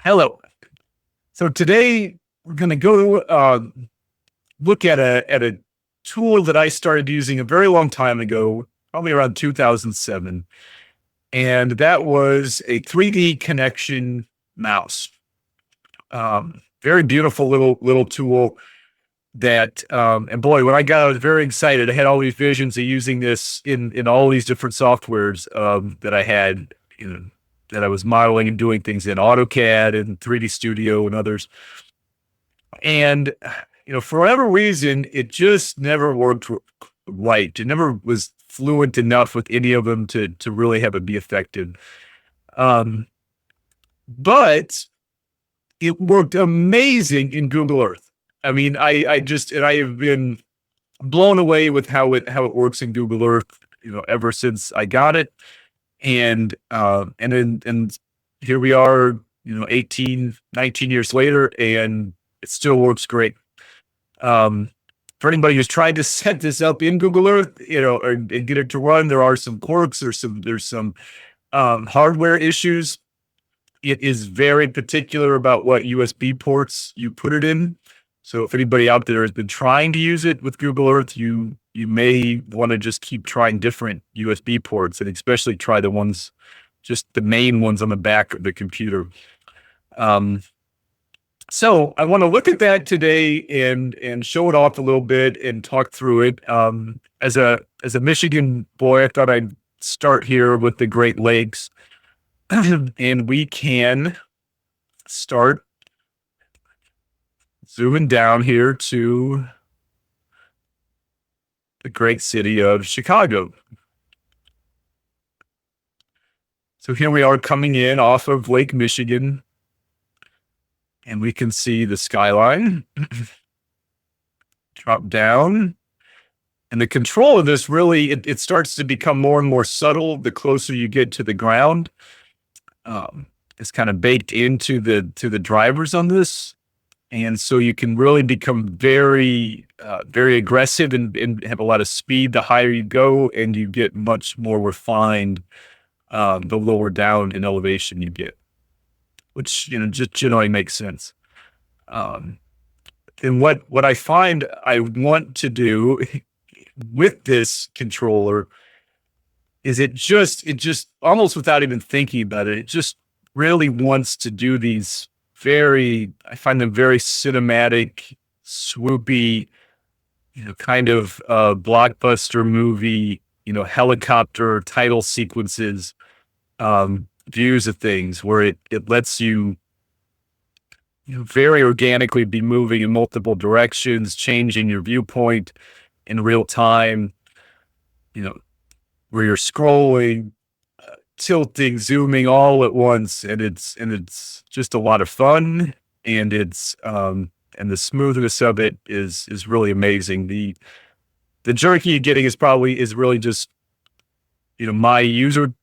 Hello. So today we're going to go look at a tool that I started using a very long time ago, probably around 2007, and that was a 3D connection mouse. Very beautiful little tool that, and boy, when I got it, I was very excited. I had all these visions of using this in all these different softwares that I had, that I was modeling and doing things in AutoCAD and 3D Studio and others. And, for whatever reason, it just never worked right. It never was fluent enough with any of them to really have it be effective. But it worked amazing in Google Earth. I mean, I have been blown away with how it works in Google Earth, ever since I got it. And here we are, 18, 19 years later, and it still works great. For anybody who's trying to set this up in Google Earth, and get it to run, there are some quirks, there's some hardware issues. It is very particular about what USB ports you put it in. So if anybody out there has been trying to use it with Google Earth, you may want to just keep trying different USB ports, and especially try just the main ones on the back of the computer. So I want to look at that today and show it off a little bit and talk through it. As a Michigan boy, I thought I'd start here with the Great Lakes, and we can start zooming down here to the great city of Chicago. So here we are coming in off of Lake Michigan, and we can see the skyline. Drop down. And the control of this really, it starts to become more and more subtle the closer you get to the ground. It's kind of baked into the drivers on this. And so you can really become very, very aggressive and have a lot of speed the higher you go, and you get much more refined the lower down in elevation you get, which, just generally makes sense. And what I find I want to do with this controller is it just almost without even thinking about it, it just really wants to do these I find them very cinematic, swoopy, kind of blockbuster movie, helicopter title sequences, views of things where it lets you, very organically be moving in multiple directions, changing your viewpoint in real time, where you're scrolling, tilting, zooming all at once, and it's just a lot of fun, and and the smoothness of it is really amazing. The jerky you're getting is really just, my user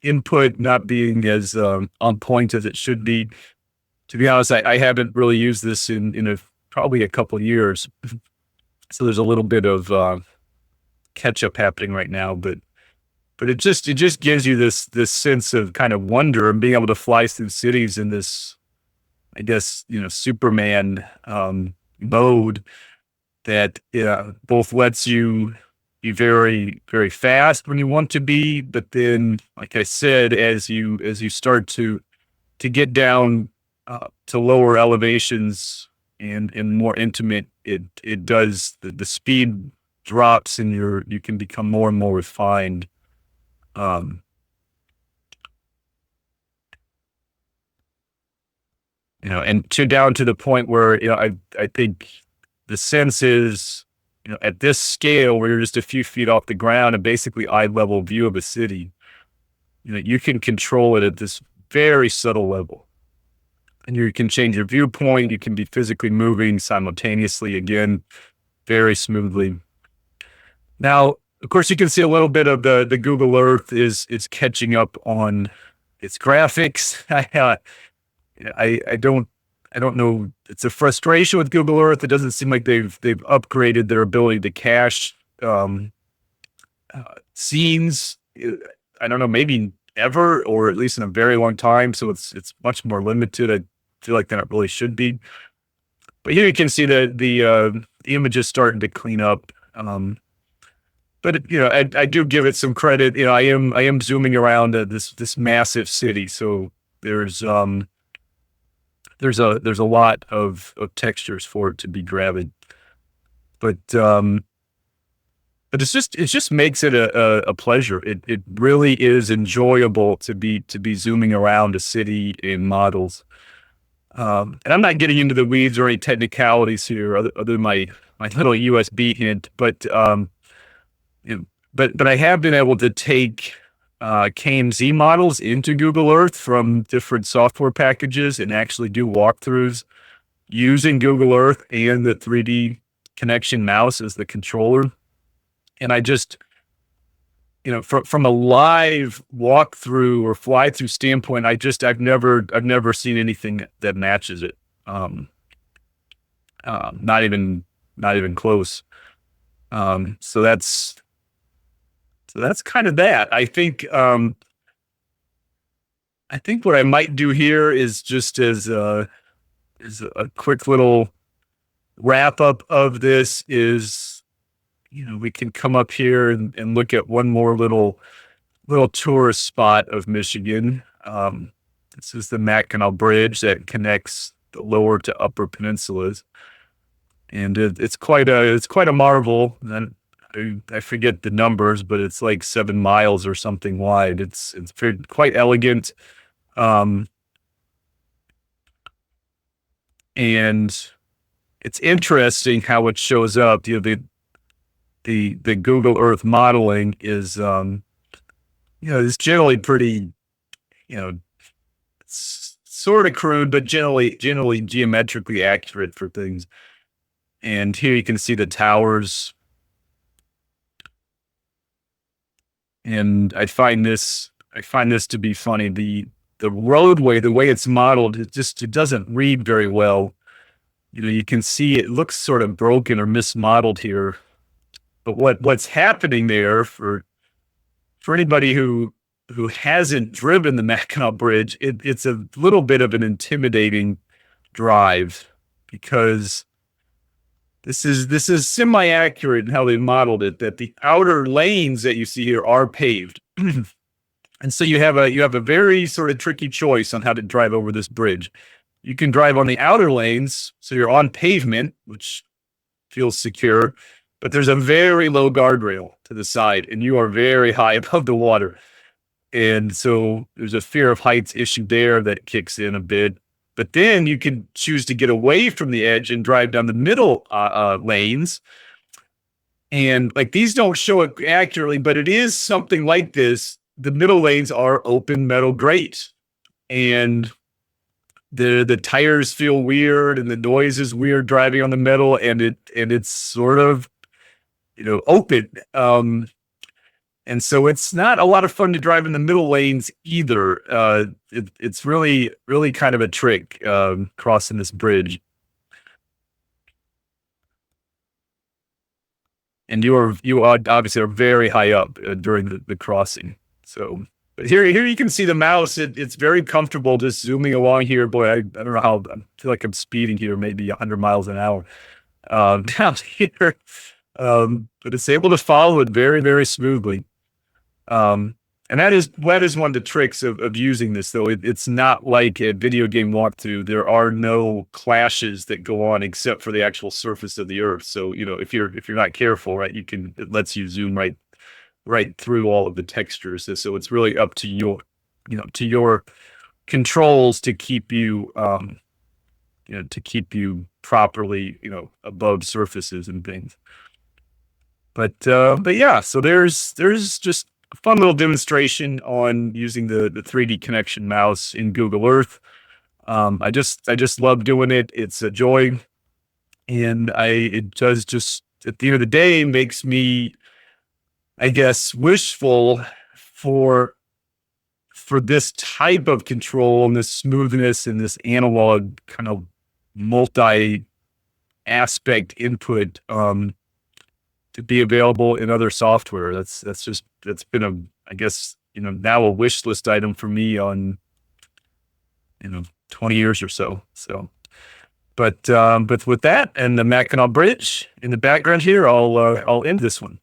input not being as on point as it should be. To be honest, I haven't really used this in probably a couple of years, so there's a little bit of catch up happening right now, but it just gives you this sense of kind of wonder and being able to fly through cities in this, I guess, Superman mode that both lets you be very, very fast when you want to be, but then, like I said, as you start to get down to lower elevations and more intimate, it does the speed drops and you can become more and more refined. And down to the point where, I think the sense is, at this scale where you're just a few feet off the ground and basically eye level view of a city, you can control it at this very subtle level, and you can change your viewpoint. You can be physically moving simultaneously, again, very smoothly. Now, of course, you can see a little bit of the Google Earth is catching up on its graphics. I don't know. It's a frustration with Google Earth. It doesn't seem like they've upgraded their ability to cache scenes. I don't know, maybe ever, or at least in a very long time. So it's much more limited. feel like that really should be. But here you can see the image is starting to clean up. But you know, I do give it some credit. You know, I am zooming around this massive city, so there's there's a lot of textures for it to be grabbing. But it just makes it a pleasure. It really is enjoyable to be zooming around a city in models. And I'm not getting into the weeds or any technicalities here, other than my little USB hint. But you know, but I have been able to take KMZ models into Google Earth from different software packages and actually do walkthroughs using Google Earth and the 3DConnexion mouse as the controller. And I just, you know, from a live walkthrough or fly through standpoint, I've never seen anything that matches it. Not even close. So that's kind of that. I think what I might do here is just as a quick little wrap up of this is, you know, we can come up here and look at one more little tourist spot of Michigan. This is the Mackinaw Bridge that connects the lower to upper peninsulas, and it's quite a marvel. And I forget the numbers, but it's like 7 miles or something wide. It's quite elegant, and it's interesting how it shows up. You know, the Google Earth modeling is, you know, it's generally pretty, you know, sort of crude, but generally geometrically accurate for things. And here you can see the towers. And I find this to be funny. The roadway, the way it's modeled, it doesn't read very well. You know, you can see it looks sort of broken or mismodeled here. But what's happening there for anybody who hasn't driven the Mackinac Bridge, it's a little bit of an intimidating drive, because this is semi-accurate in how they modeled it, that the outer lanes that you see here are paved. And so you have a very sort of tricky choice on how to drive over this bridge. You can drive on the outer lanes, so you're on pavement, which feels secure, but there's a very low guardrail to the side, and you are very high above the water. And so there's a fear of heights issue there that kicks in a bit. But then you can choose to get away from the edge and drive down the middle lanes. And like, these don't show it accurately, but it is something like this. The middle lanes are open metal grate, and the tires feel weird, and the noise is weird driving on the metal, and it's sort of, you know, open. And so it's not a lot of fun to drive in the middle lanes either. It's really kind of a trick crossing this bridge. And you are obviously are very high up during the crossing. So, but here you can see the mouse. It's very comfortable just zooming along here. Boy, I don't know how, I feel like I'm speeding here, maybe 100 miles an hour down here. But it's able to follow it very, very smoothly. And that is one of the tricks of using this, though. It's not like a video game walkthrough. There are no clashes that go on except for the actual surface of the Earth. So, you know, if you're not careful, right, it lets you zoom right through all of the textures. So it's really up to your controls to keep you, to keep you properly, above surfaces and things. But yeah, so there's just a fun little demonstration on using the 3DConnexion mouse in Google Earth. I just love doing it. It's a joy, and it does just, at the end of the day, makes me, I guess, wishful for this type of control and this smoothness and this analog kind of multi-aspect input to be available in other software. That's been I guess now a wish list item for me on 20 years or so. So, but with that and the Mackinac Bridge in the background here, I'll end this one.